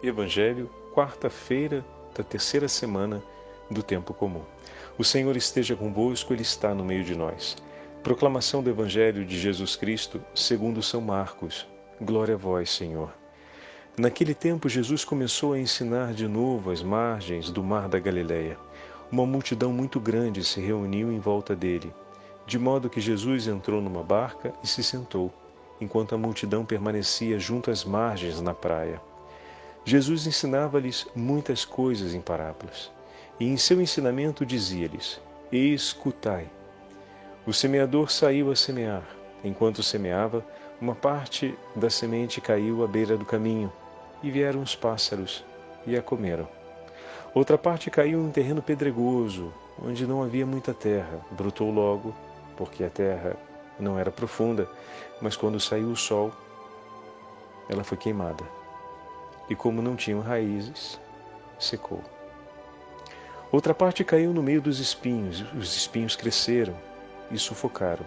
Evangelho, quarta-feira da terceira semana do tempo comum. O Senhor esteja convosco, Ele está no meio de nós. Proclamação do Evangelho de Jesus Cristo, segundo São Marcos. Glória a vós, Senhor. Naquele tempo, Jesus começou a ensinar de novo às margens do mar da Galileia. Uma multidão muito grande se reuniu em volta dele, de modo que Jesus entrou numa barca e se sentou, enquanto a multidão permanecia junto às margens na praia. Jesus ensinava-lhes muitas coisas em parábolas, e em seu ensinamento dizia-lhes: Escutai. O semeador saiu a semear. Enquanto semeava, uma parte da semente caiu à beira do caminho, e vieram os pássaros e a comeram. Outra parte caiu em terreno pedregoso, onde não havia muita terra. Brotou logo, porque a terra não era profunda, mas quando saiu o sol, ela foi queimada. E como não tinham raízes, secou. Outra parte caiu no meio dos espinhos. Os espinhos cresceram e sufocaram,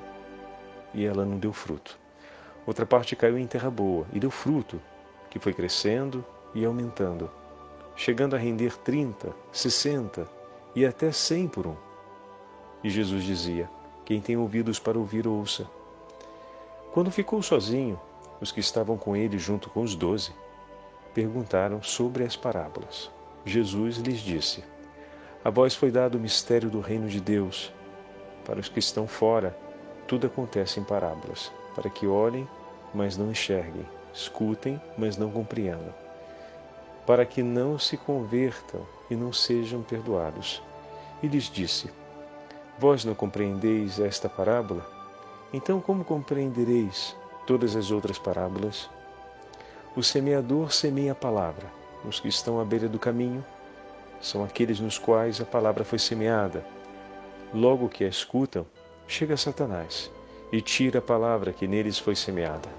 e ela não deu fruto. Outra parte caiu em terra boa e deu fruto, que foi crescendo e aumentando, chegando a render 30, 60 e até 100 por um. E Jesus dizia: Quem tem ouvidos para ouvir, ouça. Quando ficou sozinho, os que estavam com ele junto com os 12, perguntaram sobre as parábolas. Jesus lhes disse: A vós foi dado o mistério do reino de Deus. Para os que estão fora, tudo acontece em parábolas, para que olhem, mas não enxerguem, escutem, mas não compreendam, para que não se convertam e não sejam perdoados. E lhes disse: Vós não compreendeis esta parábola? Então como compreendereis todas as outras parábolas? O semeador semeia a palavra. Os que estão à beira do caminho são aqueles nos quais a palavra foi semeada. Logo que a escutam, chega Satanás e tira a palavra que neles foi semeada.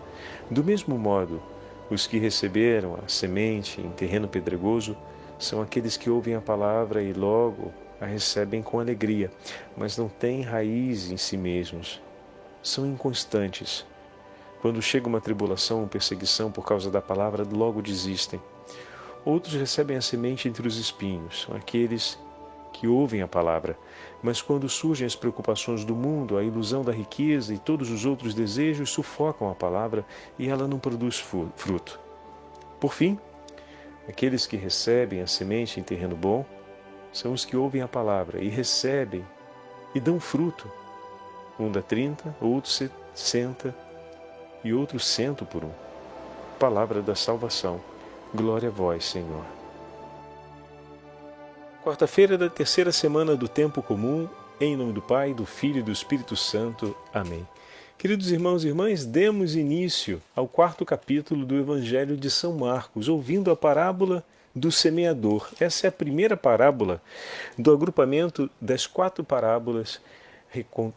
Do mesmo modo, os que receberam a semente em terreno pedregoso são aqueles que ouvem a palavra e logo a recebem com alegria, mas não têm raiz em si mesmos. São inconstantes. Quando chega uma tribulação ou perseguição por causa da palavra, logo desistem. Outros recebem a semente entre os espinhos, são aqueles que ouvem a palavra, mas quando surgem as preocupações do mundo, a ilusão da riqueza e todos os outros desejos sufocam a palavra e ela não produz fruto. Por fim, aqueles que recebem a semente em terreno bom são os que ouvem a palavra e recebem e dão fruto. Um dá 30, outro 60 e outro 100 por um. Palavra da salvação. Glória a vós, Senhor. Quarta-feira da terceira semana do tempo comum, em nome do Pai, do Filho e do Espírito Santo. Amém. Queridos irmãos e irmãs, demos início ao quarto capítulo do Evangelho de São Marcos, ouvindo a parábola do semeador. Essa é a primeira parábola do agrupamento das 4 parábolas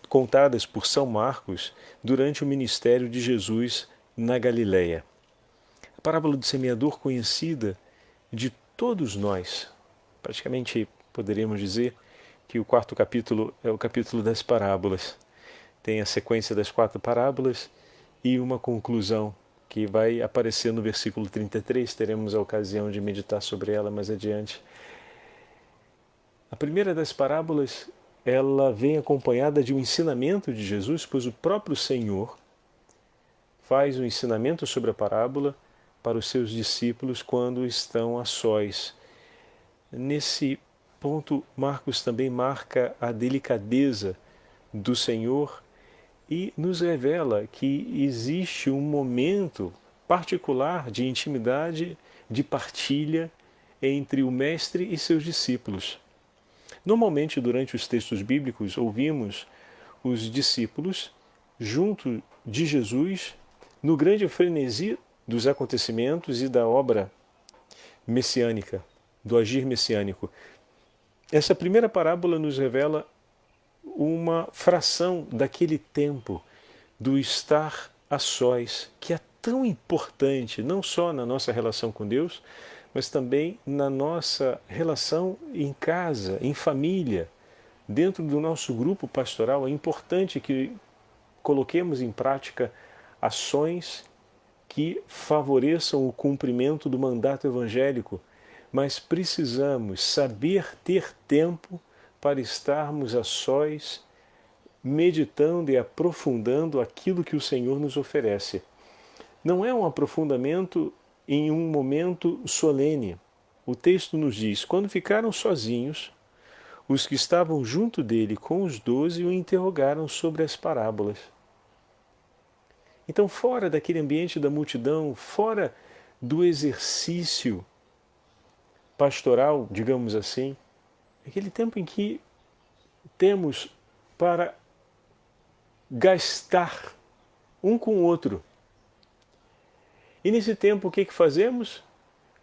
contadas por São Marcos durante o ministério de Jesus na Galileia. A parábola do semeador, conhecida de todos nós. Praticamente poderíamos dizer que o quarto capítulo é o capítulo das parábolas. Tem a sequência das 4 parábolas e uma conclusão que vai aparecer no versículo 33. Teremos a ocasião de meditar sobre ela mais adiante. A primeira das parábolas, ela vem acompanhada de um ensinamento de Jesus, pois o próprio Senhor faz um ensinamento sobre a parábola para os seus discípulos quando estão a sós. Nesse ponto, Marcos também marca a delicadeza do Senhor e nos revela que existe um momento particular de intimidade, de partilha entre o Mestre e seus discípulos. Normalmente, durante os textos bíblicos, ouvimos os discípulos junto de Jesus no grande frenesi dos acontecimentos e da obra messiânica, do agir messiânico. Essa primeira parábola nos revela uma fração daquele tempo do estar a sós, que é tão importante, não só na nossa relação com Deus, mas também na nossa relação em casa, em família, dentro do nosso grupo pastoral. É importante que coloquemos em prática ações que favoreçam o cumprimento do mandato evangélico, mas precisamos saber ter tempo para estarmos a sós, meditando e aprofundando aquilo que o Senhor nos oferece. Não é um aprofundamento em um momento solene. O texto nos diz: quando ficaram sozinhos, os que estavam junto dele com os 12 o interrogaram sobre as parábolas. Então, fora daquele ambiente da multidão, fora do exercício pastoral, digamos assim, aquele tempo em que temos para gastar um com o outro. E nesse tempo o que fazemos?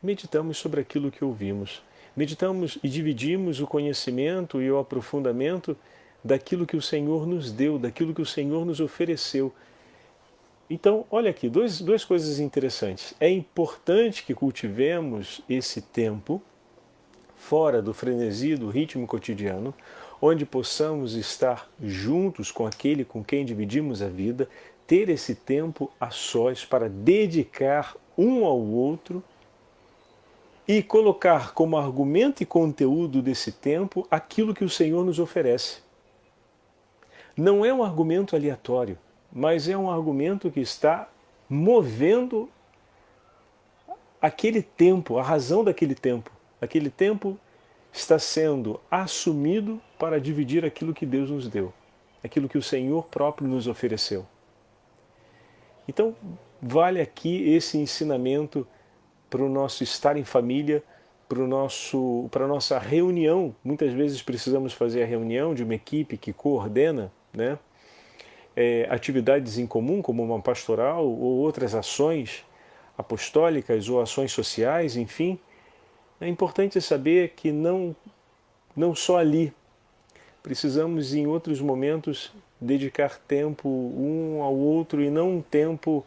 Meditamos sobre aquilo que ouvimos. Meditamos e dividimos o conhecimento e o aprofundamento daquilo que o Senhor nos deu, daquilo que o Senhor nos ofereceu. Então, olha aqui, duas coisas interessantes. É importante que cultivemos esse tempo fora do frenesi do ritmo cotidiano, onde possamos estar juntos com aquele com quem dividimos a vida, ter esse tempo a sós para dedicar um ao outro e colocar como argumento e conteúdo desse tempo aquilo que o Senhor nos oferece. Não é um argumento aleatório, mas é um argumento que está movendo aquele tempo, a razão daquele tempo. Aquele tempo está sendo assumido para dividir aquilo que Deus nos deu, aquilo que o Senhor próprio nos ofereceu. Então, vale aqui esse ensinamento para o nosso estar em família, para a nossa reunião. Muitas vezes precisamos fazer a reunião de uma equipe que coordena, né, atividades em comum, como uma pastoral ou outras ações apostólicas ou ações sociais, enfim. É importante saber que não só ali. Precisamos, em outros momentos, dedicar tempo um ao outro e não um tempo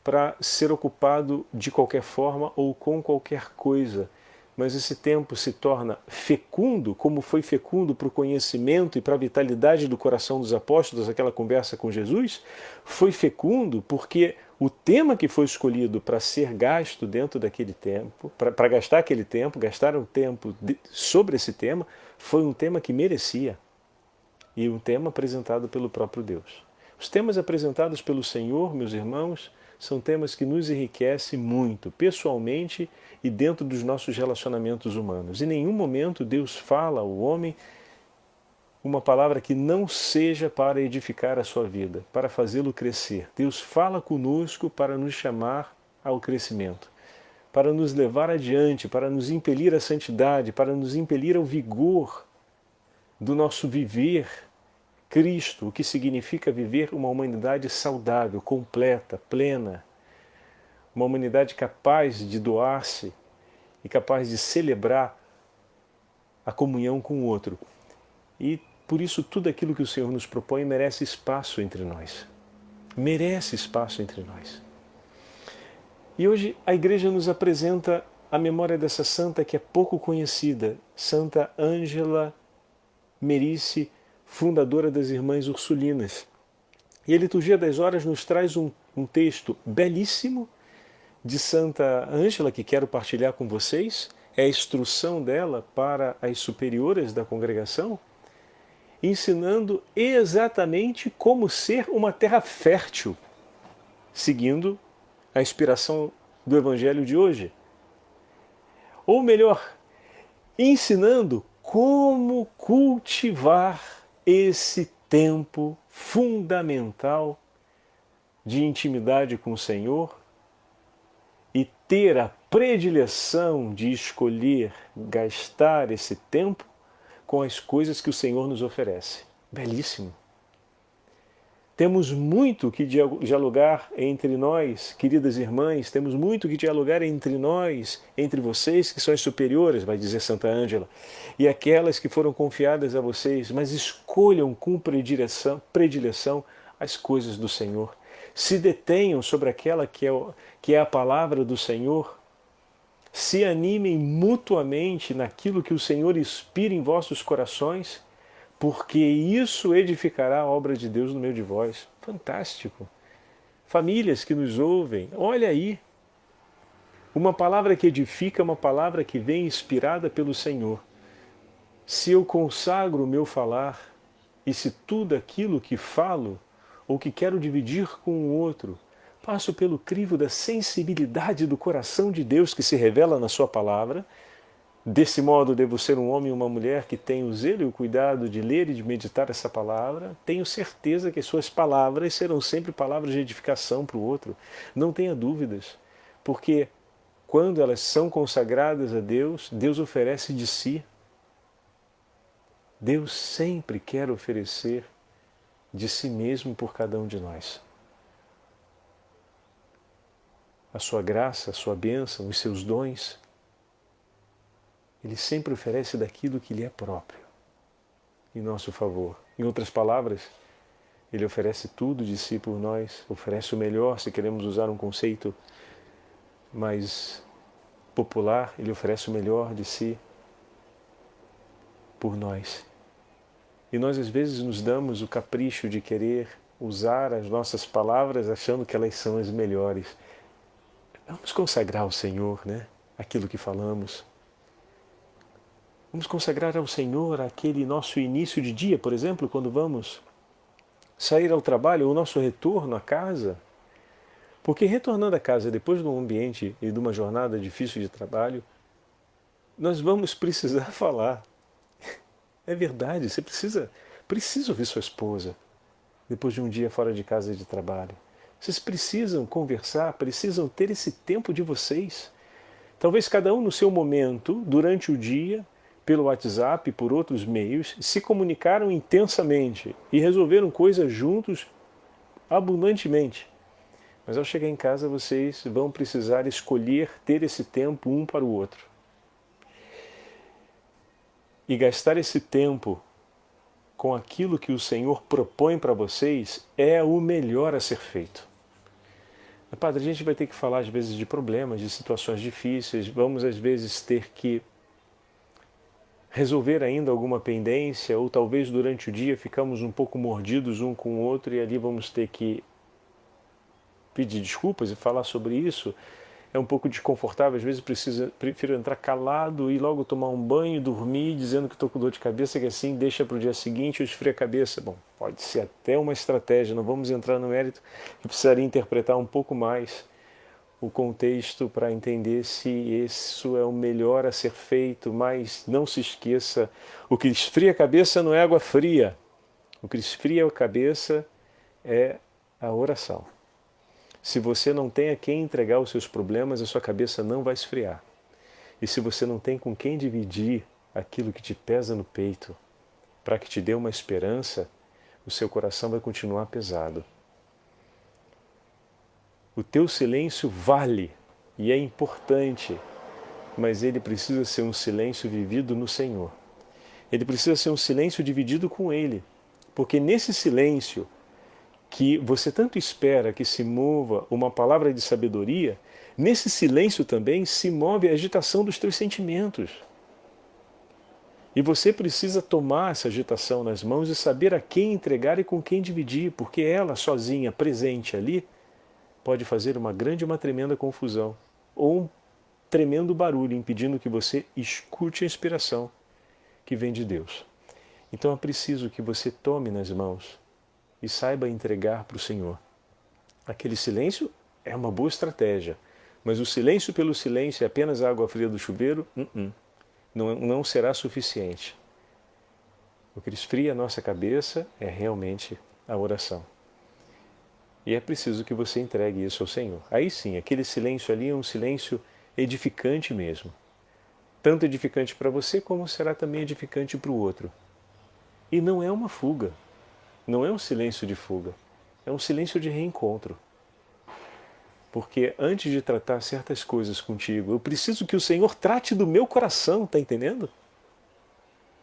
para ser ocupado de qualquer forma ou com qualquer coisa. Mas esse tempo se torna fecundo, como foi fecundo para o conhecimento e para a vitalidade do coração dos apóstolos, aquela conversa com Jesus, foi fecundo porque o tema que foi escolhido para ser gasto dentro daquele tempo, para gastar aquele tempo, gastar um tempo sobre esse tema, foi um tema que merecia. E um tema apresentado pelo próprio Deus. Os temas apresentados pelo Senhor, meus irmãos, são temas que nos enriquecem muito, pessoalmente e dentro dos nossos relacionamentos humanos. Em nenhum momento Deus fala ao homem uma palavra que não seja para edificar a sua vida, para fazê-lo crescer. Deus fala conosco para nos chamar ao crescimento, para nos levar adiante, para nos impelir à santidade, para nos impelir ao vigor do nosso viver Cristo, o que significa viver uma humanidade saudável, completa, plena, uma humanidade capaz de doar-se e capaz de celebrar a comunhão com o outro. E por isso tudo aquilo que o Senhor nos propõe merece espaço entre nós. Merece espaço entre nós. E hoje a Igreja nos apresenta a memória dessa santa que é pouco conhecida, Santa Ângela Merici, fundadora das Irmãs Ursulinas. E a Liturgia das Horas nos traz um texto belíssimo de Santa Ângela, que quero partilhar com vocês. É a instrução dela para as superioras da congregação, ensinando exatamente como ser uma terra fértil, seguindo a inspiração do Evangelho de hoje. Ou melhor, ensinando como cultivar esse tempo fundamental de intimidade com o Senhor e ter a predileção de escolher gastar esse tempo com as coisas que o Senhor nos oferece. Belíssimo. Temos muito que dialogar entre nós, queridas irmãs, temos muito que dialogar entre nós, entre vocês que são as superiores, vai dizer Santa Ângela, e aquelas que foram confiadas a vocês, mas escolham com predileção as coisas do Senhor. Se detenham sobre aquela que é a palavra do Senhor. Se animem mutuamente naquilo que o Senhor inspira em vossos corações, porque isso edificará a obra de Deus no meio de vós. Fantástico! famílias que nos ouvem, olha aí, uma palavra que edifica, uma palavra que vem inspirada pelo Senhor. Se eu consagro o meu falar, e se tudo aquilo que falo ou que quero dividir com o outro, passo pelo crivo da sensibilidade do coração de Deus que se revela na sua palavra, desse modo devo ser um homem e uma mulher que tenha o zelo e o cuidado de ler e de meditar essa palavra, tenho certeza que as suas palavras serão sempre palavras de edificação para o outro. Não tenha dúvidas, porque quando elas são consagradas a Deus, Deus oferece de si. Deus sempre quer oferecer de si mesmo por cada um de nós. A sua graça, a sua bênção, os seus dons, Ele sempre oferece daquilo que lhe é próprio, em nosso favor. Em outras palavras, Ele oferece tudo de si por nós, oferece o melhor, se queremos usar um conceito mais popular, Ele oferece o melhor de si por nós. E nós às vezes nos damos o capricho de querer usar as nossas palavras achando que elas são as melhores. Vamos consagrar ao Senhor, né? Aquilo que falamos. Vamos consagrar ao Senhor aquele nosso início de dia, por exemplo, quando vamos sair ao trabalho, ou o nosso retorno à casa. Porque retornando à casa depois de um ambiente e de uma jornada difícil de trabalho, nós vamos precisar falar. É verdade, você precisa ouvir sua esposa depois de um dia fora de casa e de trabalho. Vocês precisam conversar, precisam ter esse tempo de vocês. Talvez cada um no seu momento, durante o dia, pelo WhatsApp, por outros meios, se comunicaram intensamente e resolveram coisas juntos abundantemente. Mas ao chegar em casa, vocês vão precisar escolher ter esse tempo um para o outro. E gastar esse tempo com aquilo que o Senhor propõe para vocês é o melhor a ser feito. Padre, a gente vai ter que falar às vezes de problemas, de situações difíceis, vamos às vezes ter que resolver ainda alguma pendência, ou talvez durante o dia ficamos um pouco mordidos um com o outro e ali vamos ter que pedir desculpas e falar sobre isso. É um pouco desconfortável, às vezes prefiro entrar calado e logo tomar um banho, dormir, dizendo que estou com dor de cabeça, que assim deixa para o dia seguinte eu esfrio a cabeça. Bom, pode ser até uma estratégia, não vamos entrar no mérito, eu precisaria interpretar um pouco mais o contexto para entender se isso é o melhor a ser feito, mas não se esqueça, o que esfria a cabeça não é água fria, o que esfria a cabeça é a oração. Se você não tem a quem entregar os seus problemas, a sua cabeça não vai esfriar. E se você não tem com quem dividir aquilo que te pesa no peito, para que te dê uma esperança, o seu coração vai continuar pesado. O teu silêncio vale e é importante, mas ele precisa ser um silêncio vivido no Senhor. Ele precisa ser um silêncio dividido com Ele, porque nesse silêncio que você tanto espera que se mova uma palavra de sabedoria, nesse silêncio também se move a agitação dos teus sentimentos. E você precisa tomar essa agitação nas mãos e saber a quem entregar e com quem dividir, porque ela sozinha, presente ali, pode fazer uma grande e uma tremenda confusão, ou um tremendo barulho, impedindo que você escute a inspiração que vem de Deus. Então é preciso que você tome nas mãos e saiba entregar para o Senhor. Aquele silêncio é uma boa estratégia, mas o silêncio pelo silêncio é apenas a água fria do chuveiro, não será suficiente. O que esfria a nossa cabeça é realmente a oração. E é preciso que você entregue isso ao Senhor. Aí sim, aquele silêncio ali é um silêncio edificante mesmo. Tanto edificante para você, como será também edificante para o outro. E não é uma fuga. Não é um silêncio de fuga, é um silêncio de reencontro. Porque antes de tratar certas coisas contigo, eu preciso que o Senhor trate do meu coração, está entendendo?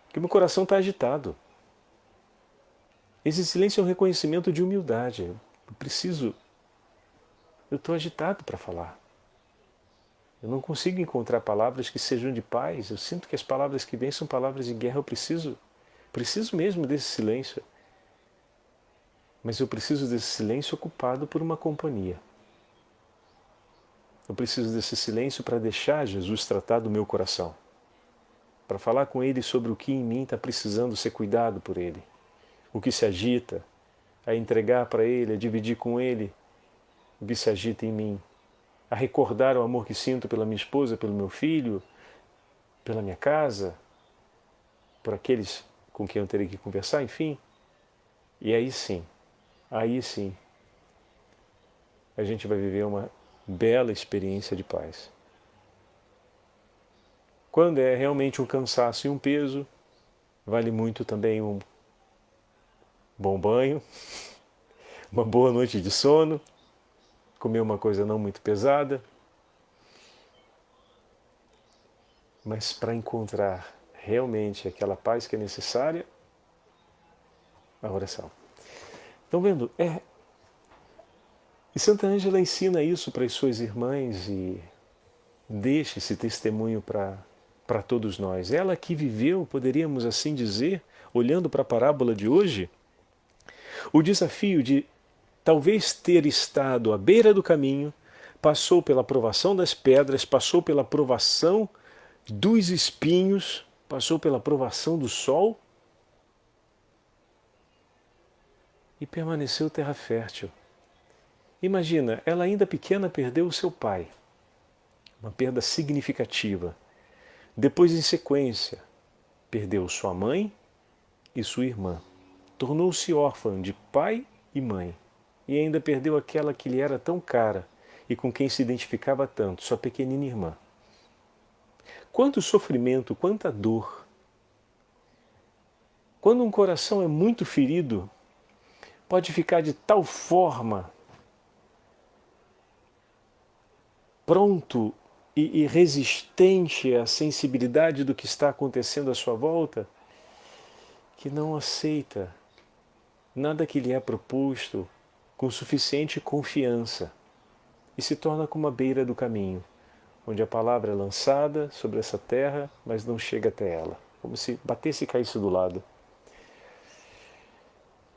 Que o meu coração está agitado. Esse silêncio é um reconhecimento de humildade. Eu estou agitado para falar. Eu não consigo encontrar palavras que sejam de paz. Eu sinto que as palavras que vêm são palavras de guerra. Eu preciso mesmo desse silêncio. Mas eu preciso desse silêncio ocupado por uma companhia. Eu preciso desse silêncio para deixar Jesus tratar do meu coração. Para falar com Ele sobre o que em mim está precisando ser cuidado por Ele. O que se agita, a entregar para Ele, a dividir com Ele o que se agita em mim. A recordar o amor que sinto pela minha esposa, pelo meu filho, pela minha casa, por aqueles com quem eu terei que conversar, enfim. E aí sim, a gente vai viver uma bela experiência de paz. Quando é realmente um cansaço e um peso, vale muito também um bom banho, uma boa noite de sono, comer uma coisa não muito pesada. Mas para encontrar realmente aquela paz que é necessária, a oração. Estão vendo? E Santa Ângela ensina isso para as suas irmãs e deixa esse testemunho para todos nós. Ela que viveu, poderíamos assim dizer, olhando para a parábola de hoje, o desafio de talvez ter estado à beira do caminho, passou pela provação das pedras, passou pela provação dos espinhos, passou pela provação do sol e permaneceu terra fértil. Imagina, ela ainda pequena perdeu o seu pai, uma perda significativa. Depois, em sequência, perdeu sua mãe e sua irmã. Tornou-se órfã de pai e mãe. E ainda perdeu aquela que lhe era tão cara e com quem se identificava tanto, sua pequenina irmã. Quanto sofrimento, quanta dor. Quando um coração é muito ferido, pode ficar de tal forma pronto e resistente à sensibilidade do que está acontecendo à sua volta, que não aceita nada que lhe é proposto com suficiente confiança e se torna como a beira do caminho, onde a palavra é lançada sobre essa terra, mas não chega até ela, como se batesse e caísse do lado.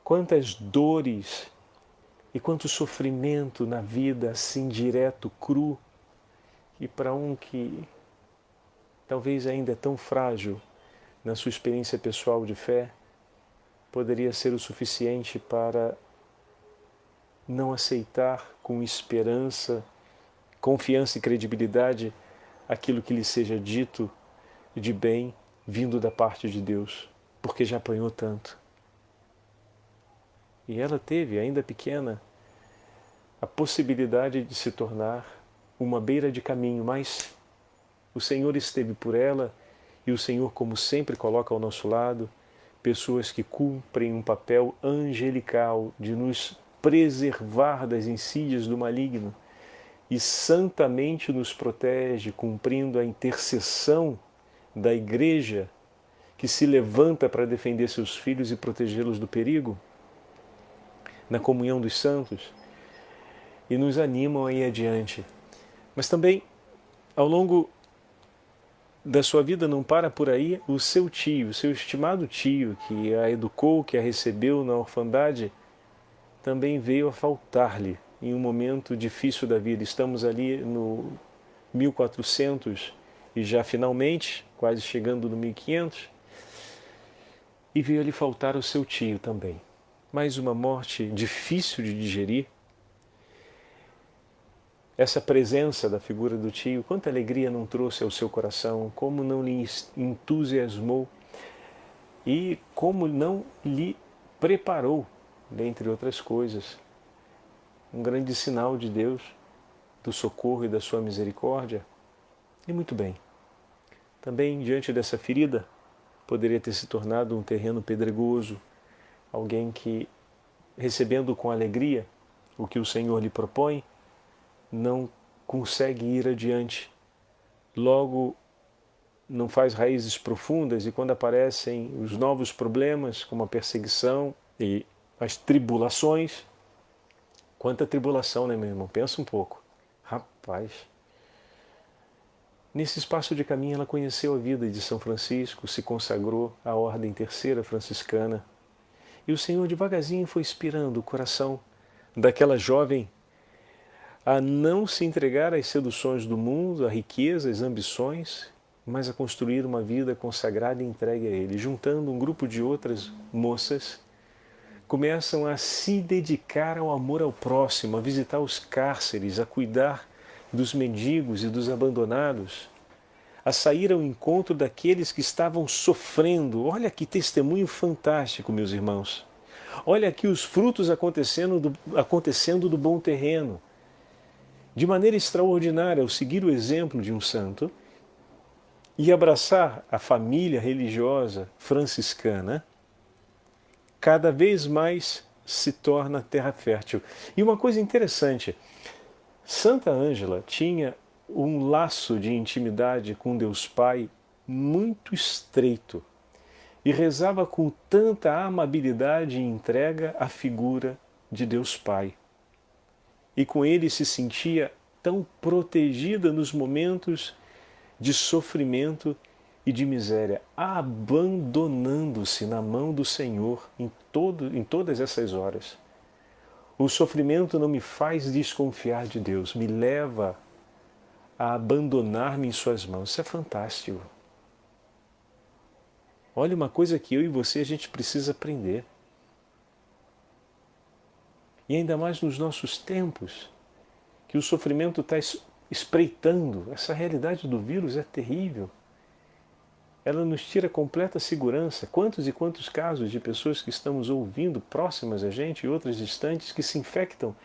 Quantas dores e quanto sofrimento na vida, assim direto, cru, e para um que talvez ainda é tão frágil na sua experiência pessoal de fé, poderia ser o suficiente para não aceitar com esperança, confiança e credibilidade aquilo que lhe seja dito de bem vindo da parte de Deus, porque já apanhou tanto. E ela teve, ainda pequena, a possibilidade de se tornar uma beira de caminho, mas o Senhor esteve por ela e o Senhor, como sempre, coloca ao nosso lado pessoas que cumprem um papel angelical de nos preservar das insídias do maligno e santamente nos protege, cumprindo a intercessão da Igreja que se levanta para defender seus filhos e protegê-los do perigo, na comunhão dos santos, e nos animam a ir adiante. Mas também, ao longo da sua vida, não para por aí, o seu tio, o seu estimado tio, que a educou, que a recebeu na orfandade, também veio a faltar-lhe em um momento difícil da vida. Estamos ali no 1400 e já finalmente, quase chegando no 1500, e veio a lhe faltar o seu tio também. Mais uma morte difícil de digerir. Essa presença da figura do tio, quanta alegria não trouxe ao seu coração, como não lhe entusiasmou e como não lhe preparou, dentre outras coisas, um grande sinal de Deus, do socorro e da sua misericórdia. E muito bem, também diante dessa ferida, poderia ter se tornado um terreno pedregoso, alguém que, recebendo com alegria o que o Senhor lhe propõe, não consegue ir adiante. Logo, não faz raízes profundas e quando aparecem os novos problemas, como a perseguição e as tribulações, quanta tribulação, né, meu irmão? Pensa um pouco. Rapaz, nesse espaço de caminho ela conheceu a vida de São Francisco, se consagrou à Ordem Terceira Franciscana E o Senhor devagarzinho foi inspirando o coração daquela jovem a não se entregar às seduções do mundo, à riqueza, às ambições, mas a construir uma vida consagrada e entregue a Ele. Juntando um grupo de outras moças, começam a se dedicar ao amor ao próximo, a visitar os cárceres, a cuidar dos mendigos e dos abandonados, a sair ao encontro daqueles que estavam sofrendo. Olha que testemunho fantástico, meus irmãos. Olha aqui os frutos acontecendo do bom terreno. De maneira extraordinária, ao seguir o exemplo de um santo e abraçar a família religiosa franciscana, cada vez mais se torna terra fértil. E uma coisa interessante, Santa Ângela tinha um laço de intimidade com Deus Pai muito estreito e rezava com tanta amabilidade e entrega à figura de Deus Pai. E com ele se sentia tão protegida nos momentos de sofrimento e de miséria, abandonando-se na mão do Senhor em todas essas horas. O sofrimento não me faz desconfiar de Deus, me leva a abandonar-me em suas mãos. Isso é fantástico. Olha, uma coisa que eu e você a gente precisa aprender. E ainda mais nos nossos tempos, que o sofrimento está espreitando. Essa realidade do vírus é terrível. Ela nos tira completa segurança. Quantos e quantos casos de pessoas que estamos ouvindo próximas a gente e outras distantes que se infectam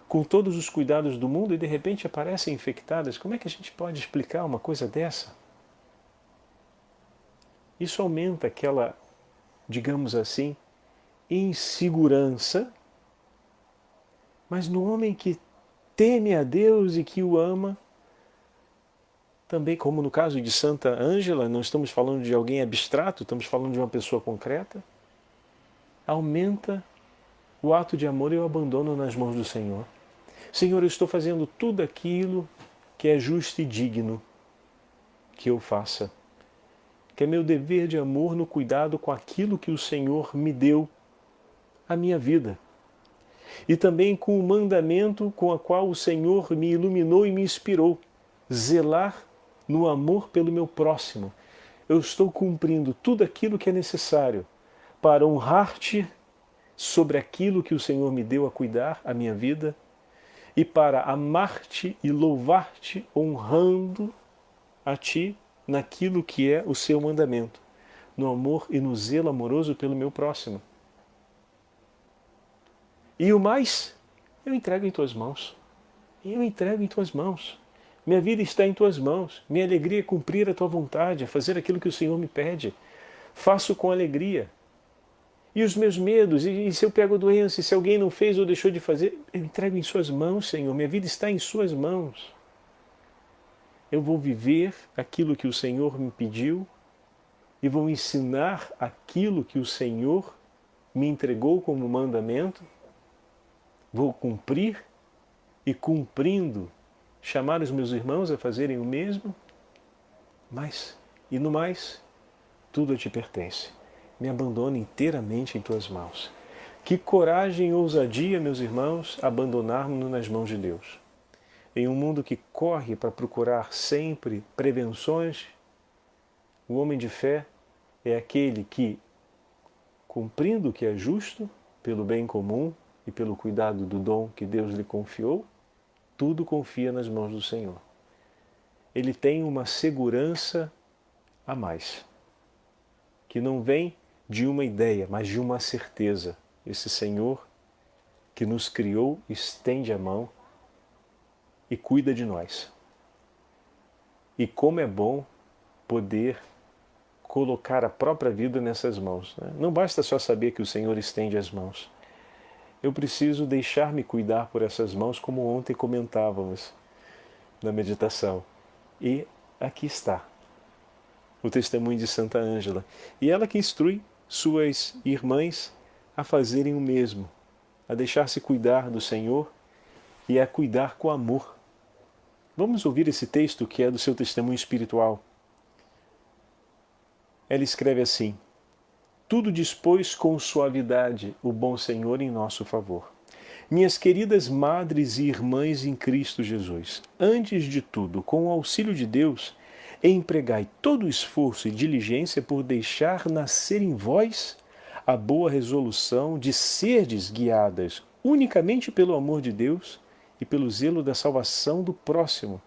com todos os cuidados do mundo e de repente aparecem infectadas. Como é que a gente pode explicar uma coisa dessa? Isso aumenta aquela, digamos assim, insegurança, mas no homem que teme a Deus e que o ama, também como no caso de Santa Ângela, não estamos falando de alguém abstrato, estamos falando de uma pessoa concreta, aumenta o ato de amor e o abandono nas mãos do Senhor. Senhor, eu estou fazendo tudo aquilo que é justo e digno que eu faça, que é meu dever de amor no cuidado com aquilo que o Senhor me deu, a minha vida. E também com o mandamento com o qual o Senhor me iluminou e me inspirou, zelar no amor pelo meu próximo. Eu estou cumprindo tudo aquilo que é necessário para honrar-te sobre aquilo que o Senhor me deu a cuidar, a minha vida, e para amar-te e louvar-te, honrando a ti naquilo que é o seu mandamento, no amor e no zelo amoroso pelo meu próximo. E o mais, eu entrego em tuas mãos. Eu entrego em tuas mãos. Minha vida está em tuas mãos. Minha alegria é cumprir a tua vontade, é fazer aquilo que o Senhor me pede. Faço com alegria. E os meus medos, e se eu pego doença, e se alguém não fez ou deixou de fazer, eu entrego em suas mãos, Senhor. Minha vida está em suas mãos. Eu vou viver aquilo que o Senhor me pediu e vou ensinar aquilo que o Senhor me entregou como mandamento. Vou cumprir e, cumprindo, chamar os meus irmãos a fazerem o mesmo. Mas, e no mais, tudo a ti pertence. Me abandono inteiramente em tuas mãos. Que coragem e ousadia, meus irmãos, abandonarmos-nos nas mãos de Deus. Em um mundo que corre para procurar sempre prevenções, o homem de fé é aquele que, cumprindo o que é justo, pelo bem comum e pelo cuidado do dom que Deus lhe confiou, tudo confia nas mãos do Senhor. Ele tem uma segurança a mais, que não vem de uma ideia, mas de uma certeza. Esse Senhor que nos criou estende a mão e cuida de nós. E como é bom poder colocar a própria vida nessas mãos, né? Não basta só saber que o Senhor estende as mãos. Eu preciso deixar-me cuidar por essas mãos, como ontem comentávamos na meditação. E aqui está o testemunho de Santa Ângela. E ela que instrui suas irmãs a fazerem o mesmo, a deixar-se cuidar do Senhor e a cuidar com amor. Vamos ouvir esse texto que é do seu testemunho espiritual. Ela escreve assim: tudo dispôs com suavidade o bom Senhor em nosso favor. Minhas queridas madres e irmãs em Cristo Jesus, antes de tudo, com o auxílio de Deus, empregai todo o esforço e diligência por deixar nascer em vós a boa resolução de serdes guiadas unicamente pelo amor de Deus e pelo zelo da salvação do próximo,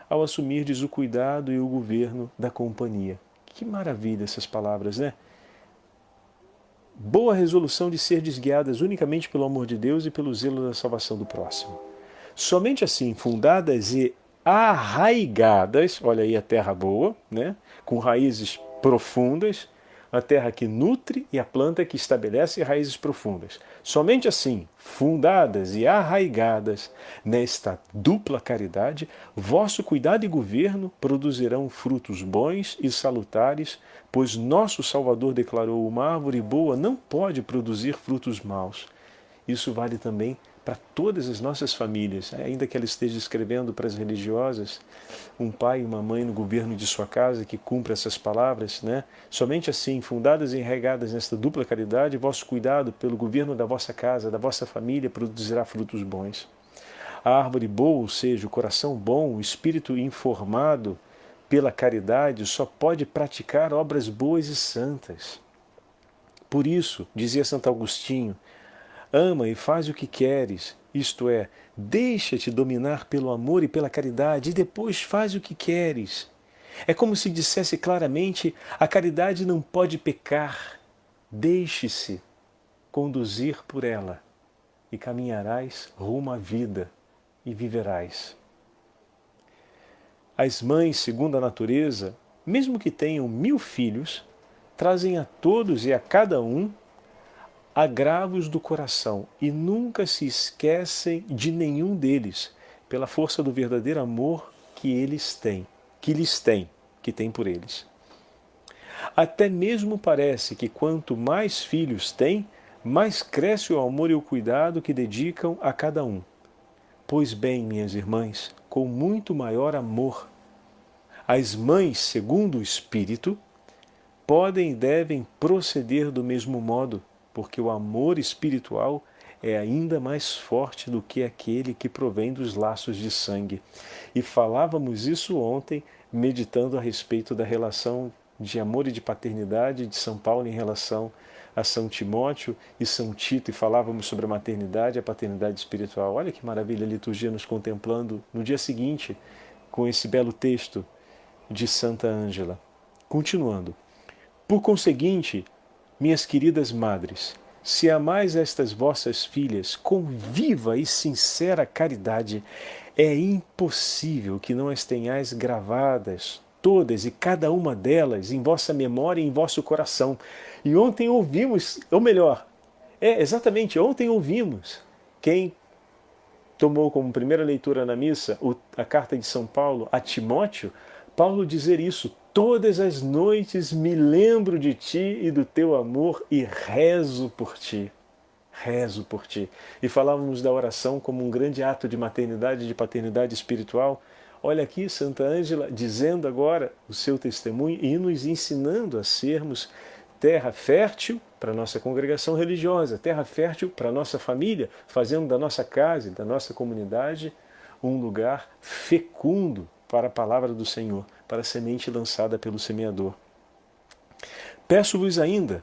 ao assumirdes o cuidado e o governo da companhia. Que maravilha essas palavras, né? Boa resolução de serdes guiadas unicamente pelo amor de Deus e pelo zelo da salvação do próximo. Somente assim, fundadas e arraigadas, olha aí a terra boa, né? Com raízes profundas, a terra que nutre e a planta que estabelece raízes profundas. Somente assim, fundadas e arraigadas nesta dupla caridade, vosso cuidado e governo produzirão frutos bons e salutares, pois nosso Salvador declarou: uma árvore boa não pode produzir frutos maus. Isso vale também para todas as nossas famílias, ainda que ela esteja escrevendo para as religiosas, um pai e uma mãe no governo de sua casa que cumpra essas palavras, né? Somente assim, fundadas e enregadas nesta dupla caridade, vosso cuidado pelo governo da vossa casa, da vossa família, produzirá frutos bons. A árvore boa, ou seja, o coração bom, o espírito informado pela caridade, só pode praticar obras boas e santas. Por isso, dizia Santo Agostinho, ama e faz o que queres, isto é, deixa-te dominar pelo amor e pela caridade e depois faz o que queres. É como se dissesse claramente, a caridade não pode pecar, deixe-se conduzir por ela e caminharás rumo à vida e viverás. As mães, segundo a natureza, mesmo que tenham 1000 filhos, trazem a todos e a cada um agravos do coração e nunca se esquecem de nenhum deles, pela força do verdadeiro amor que têm por eles. Até mesmo parece que quanto mais filhos têm, mais cresce o amor e o cuidado que dedicam a cada um. Pois bem, minhas irmãs, com muito maior amor, as mães, segundo o Espírito, podem e devem proceder do mesmo modo, porque o amor espiritual é ainda mais forte do que aquele que provém dos laços de sangue. E falávamos isso ontem, meditando a respeito da relação de amor e de paternidade de São Paulo em relação a São Timóteo e São Tito, e falávamos sobre a maternidade e a paternidade espiritual. Olha que maravilha a liturgia nos contemplando no dia seguinte, com esse belo texto de Santa Ângela. Continuando. Por conseguinte, minhas queridas madres, se amais estas vossas filhas com viva e sincera caridade, é impossível que não as tenhais gravadas, todas e cada uma delas, em vossa memória e em vosso coração. E ontem ouvimos, ou melhor, exatamente, ontem ouvimos, quem tomou como primeira leitura na missa a carta de São Paulo a Timóteo, Paulo dizer isso: todas as noites me lembro de ti e do teu amor e rezo por ti. Rezo por ti. E falávamos da oração como um grande ato de maternidade e de paternidade espiritual. Olha aqui Santa Ângela dizendo agora o seu testemunho e nos ensinando a sermos terra fértil para a nossa congregação religiosa, terra fértil para a nossa família, fazendo da nossa casa e da nossa comunidade um lugar fecundo para a palavra do Senhor, para a semente lançada pelo semeador. Peço-vos ainda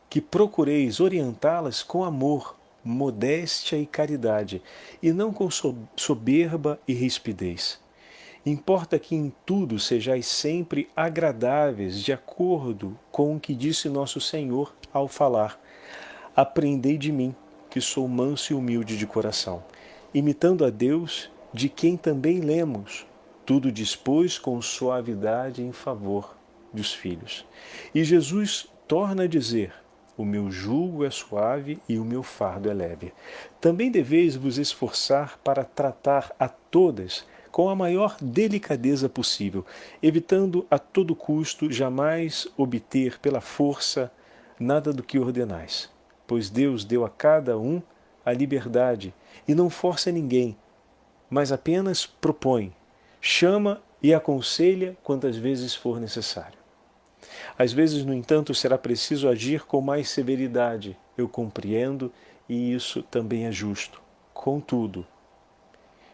que procureis orientá-las com amor, modéstia e caridade, e não com soberba e rispidez. Importa que em tudo sejais sempre agradáveis, de acordo com o que disse nosso Senhor ao falar: aprendei de mim, que sou manso e humilde de coração, imitando a Deus, de quem também lemos, tudo dispôs com suavidade em favor dos filhos. E Jesus torna a dizer: o meu jugo é suave e o meu fardo é leve. Também deveis vos esforçar para tratar a todas com a maior delicadeza possível, evitando a todo custo jamais obter pela força nada do que ordenais. Pois Deus deu a cada um a liberdade e não força ninguém, mas apenas propõe, chama e aconselha quantas vezes for necessário. Às vezes, no entanto, será preciso agir com mais severidade. Eu compreendo e isso também é justo. Contudo,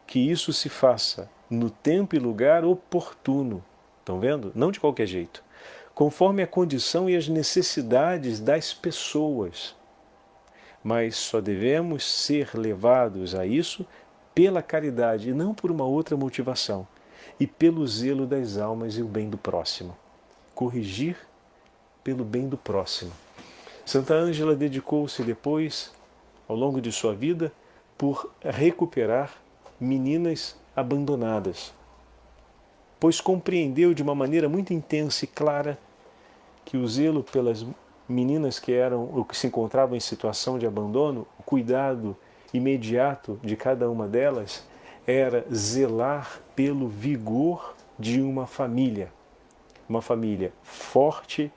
que isso se faça no tempo e lugar oportuno. Estão vendo? Não de qualquer jeito. Conforme a condição e as necessidades das pessoas. Mas só devemos ser levados a isso pela caridade e não por uma outra motivação. E pelo zelo das almas e o bem do próximo. Corrigir pelo bem do próximo. Santa Ângela dedicou-se depois, ao longo de sua vida, por recuperar meninas abandonadas, pois compreendeu de uma maneira muito intensa e clara que o zelo pelas meninas que eram ou que se encontravam em situação de abandono, o cuidado imediato de cada uma delas era zelar pelo vigor de uma família forte,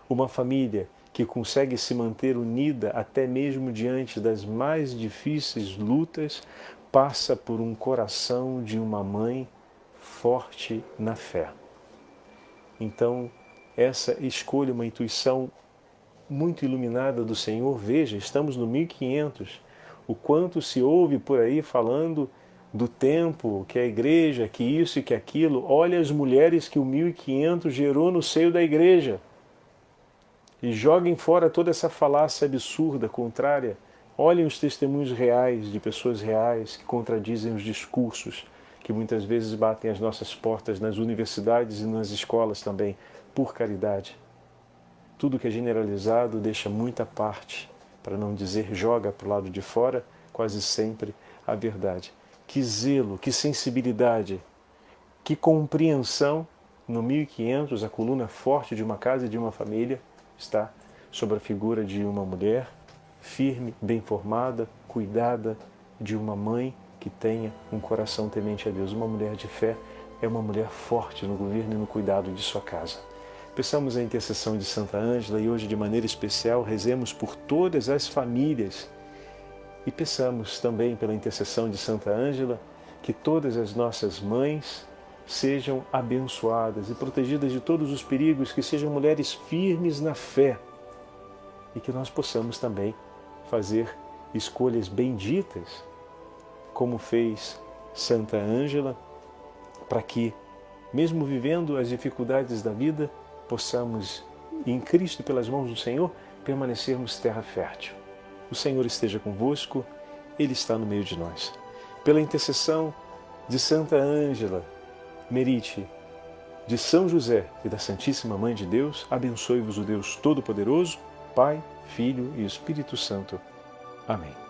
uma família que consegue se manter unida até mesmo diante das mais difíceis lutas, passa por um coração de uma mãe forte na fé. Então, essa escolha, uma intuição muito iluminada do Senhor. Veja, estamos no 1500, o quanto se ouve por aí falando do tempo, que a igreja, que isso e que aquilo. Olha as mulheres que o 1500 gerou no seio da igreja. E joguem fora toda essa falácia absurda, contrária. Olhem os testemunhos reais de pessoas reais que contradizem os discursos que muitas vezes batem as nossas portas nas universidades e nas escolas também, por caridade. Tudo que é generalizado deixa muita parte, para não dizer joga para o lado de fora, quase sempre a verdade. Que zelo, que sensibilidade, que compreensão. No 1500, a coluna forte de uma casa e de uma família está sobre a figura de uma mulher firme, bem formada, cuidada, de uma mãe que tenha um coração temente a Deus. Uma mulher de fé é uma mulher forte no governo e no cuidado de sua casa. Peçamos a intercessão de Santa Ângela e hoje, de maneira especial, rezemos por todas as famílias e peçamos também pela intercessão de Santa Ângela que todas as nossas mães sejam abençoadas e protegidas de todos os perigos, que sejam mulheres firmes na fé e que nós possamos também fazer escolhas benditas, como fez Santa Ângela, para que, mesmo vivendo as dificuldades da vida, possamos, em Cristo, pelas mãos do Senhor, permanecermos terra fértil. O Senhor esteja convosco, Ele está no meio de nós. Pela intercessão de Santa Ângela, Merite, de São José e da Santíssima Mãe de Deus, abençoe-vos o Deus Todo-Poderoso, Pai, Filho e Espírito Santo. Amém.